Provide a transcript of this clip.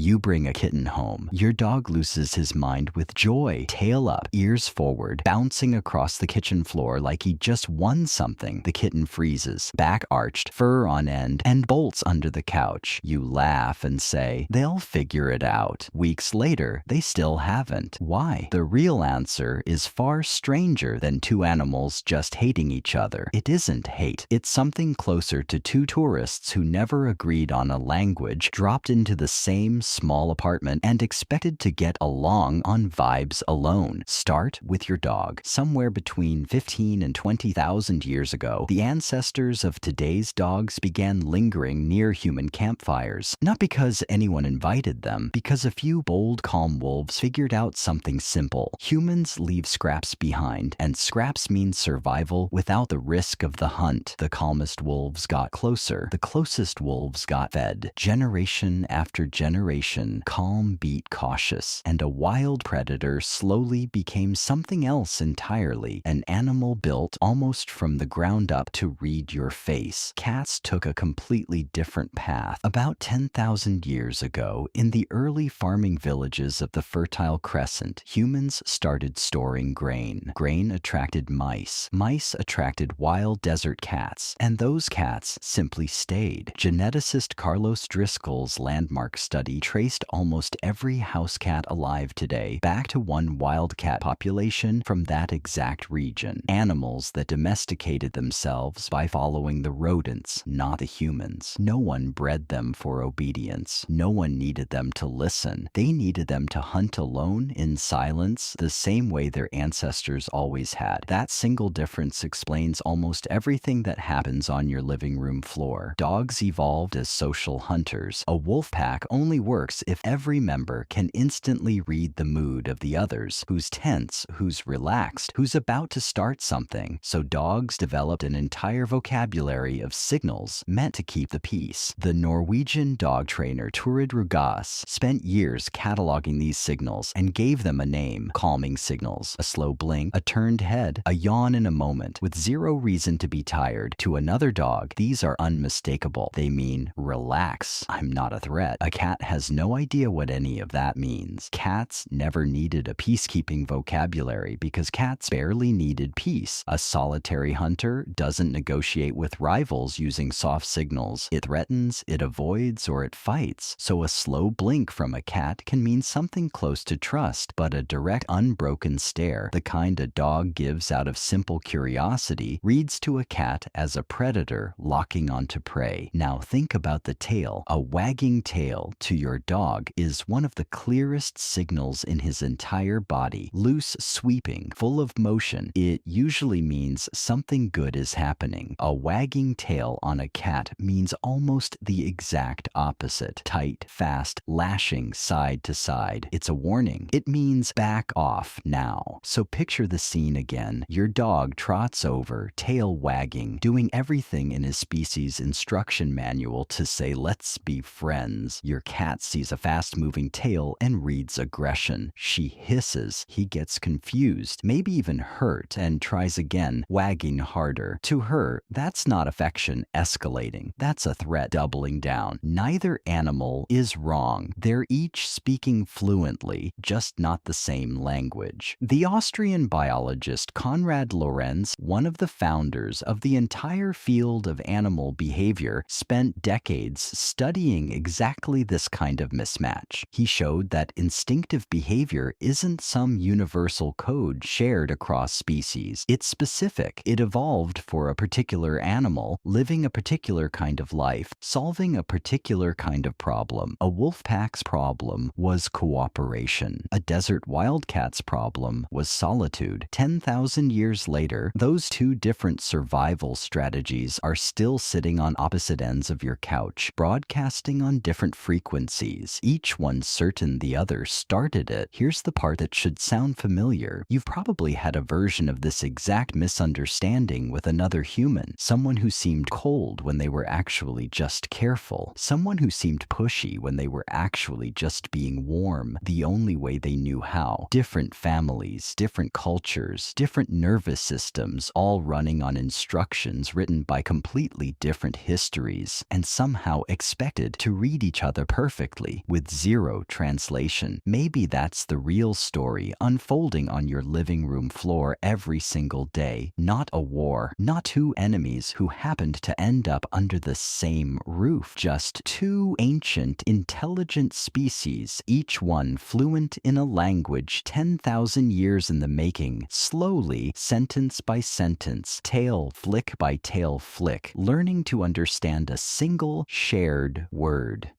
You bring a kitten home. Your dog loses his mind with joy, tail up, ears forward, bouncing across the kitchen floor like he just won something. The kitten freezes, back arched, fur on end, and bolts under the couch. You laugh and say, they'll figure it out. Weeks later, they still haven't. Why? The real answer is far stranger than two animals just hating each other. It isn't hate. It's something closer to two tourists who never agreed on a language, dropped into the same small apartment, and expected to get along on vibes alone. Start with your dog. Somewhere between 15 and 20,000 years ago, the ancestors of today's dogs began lingering near human campfires. Not because anyone invited them, because a few bold, calm wolves figured out something simple. Humans leave scraps behind, and scraps mean survival without the risk of the hunt. The calmest wolves got closer. The closest wolves got fed. Generation after generation, calm beat cautious, and a wild predator slowly became something else entirely, an animal built almost from the ground up to read your face. Cats took a completely different path. About 10,000 years ago, in the early farming villages of the Fertile Crescent, humans started storing grain. Grain attracted mice. Mice attracted wild desert cats, and those cats simply stayed. Geneticist Carlos Driscoll's landmark study traced almost every house cat alive today back to one wildcat population from that exact region. Animals that domesticated themselves by following the rodents, not the humans. No one bred them for obedience. No one needed them to listen. They needed them to hunt alone in silence, the same way their ancestors always had. That single difference explains almost everything that happens on your living room floor. Dogs evolved as social hunters. A wolf pack only works if every member can instantly read the mood of the others, who's tense, who's relaxed, who's about to start something. So dogs developed an entire vocabulary of signals meant to keep the peace. The Norwegian dog trainer Turid Rugas spent years cataloging these signals and gave them a name: calming signals. A slow blink, a turned head, a yawn in a moment, with zero reason to be tired. To another dog, these are unmistakable. They mean, relax, I'm not a threat. A cat has no idea what any of that means. Cats never needed a peacekeeping vocabulary because cats barely needed peace. A solitary hunter doesn't negotiate with rivals using soft signals. It threatens, it avoids, or it fights. So a slow blink from a cat can mean something close to trust, but a direct, unbroken stare, the kind a dog gives out of simple curiosity, reads to a cat as a predator locking onto prey. Now think about the tail. A wagging tail to your dog is one of the clearest signals in his entire body. Loose, sweeping, full of motion. It usually means something good is happening. A wagging tail on a cat means almost the exact opposite. Tight, fast, lashing side to side. It's a warning. It means back off now. So picture the scene again. Your dog trots over, tail wagging, doing everything in his species instruction manual to say, let's be friends. Your cat sees a fast-moving tail and reads aggression. She hisses. He gets confused, maybe even hurt, and tries again, wagging harder. To her, that's not affection escalating. That's a threat doubling down. Neither animal is wrong. They're each speaking fluently, just not the same language. The Austrian biologist Konrad Lorenz, one of the founders of the entire field of animal behavior, spent decades studying exactly this kind of mismatch. He showed that instinctive behavior isn't some universal code shared across species. It's specific. It evolved for a particular animal, living a particular kind of life, solving a particular kind of problem. A wolf pack's problem was cooperation. A desert wildcat's problem was solitude. 10,000 years later, those two different survival strategies are still sitting on opposite ends of your couch, broadcasting on different frequencies, each one certain the other started it. Here's the part that should sound familiar. You've probably had a version of this exact misunderstanding with another human, someone who seemed cold when they were actually just careful, someone who seemed pushy when they were actually just being warm, the only way they knew how. Different families, different cultures, different nervous systems, all running on instructions written by completely different histories, and somehow expected to read each other perfectly. perfectly with zero translation. Maybe that's the real story unfolding on your living room floor every single day. Not a war, not two enemies who happened to end up under the same roof. Just two ancient, intelligent species, each one fluent in a language 10,000 years in the making, slowly, sentence by sentence, tail flick by tail flick, learning to understand a single shared word.